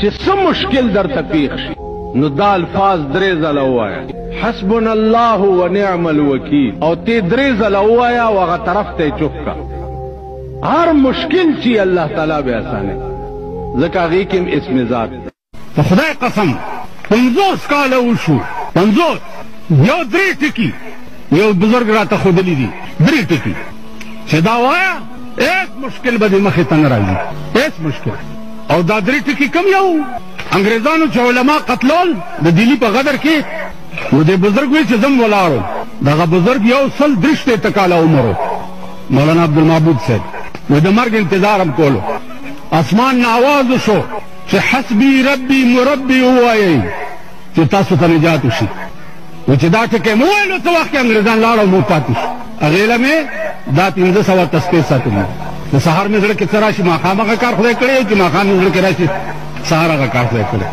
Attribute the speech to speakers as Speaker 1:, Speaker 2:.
Speaker 1: چې څه مشکل درته پیښ شي نو دا الفاظ درې ځله ووایه حسبنا الله ونعم الوکیل او ته درې ځله ووایه او هغه طرف ته چوپ کا هر مشکل چې الله تعالی به اسانه ځکه هغې کې هم اسم ذات
Speaker 2: په خدای قسم 50 کاله وشو 50 یو درې ټکي یو بزرګ راته ښودلي دي درې ټکي چې دا وایه هیڅ مشکل به دې مخې ته نه راځي هیڅ مشکل او دا درې ټکي کم یو انګریزانو چې علما قتلول د دلی په غدر کې نو دې بزرګ وایي چې زم ولاړو دغه بزرګ یو 103 کاله عمر و مولانا عبدالمعبود صاحب نو د مرګ انتظار هم کولو اسمان نه آواز وشو چې حسبي ربي مربي ووایئ چې تاسو ته نجات وشي نو چې دا ټکی مو وویلو څه وخت کې انګریزان لاړ او مو پاتې شو هغې له مې دا 1500 تسبیح ساتلي د سهار مې زړه کې څه راشي ماښام هغه کار خدای کړی چې ماښام مې زړه کې راشي سهار هغه کار خدای کړی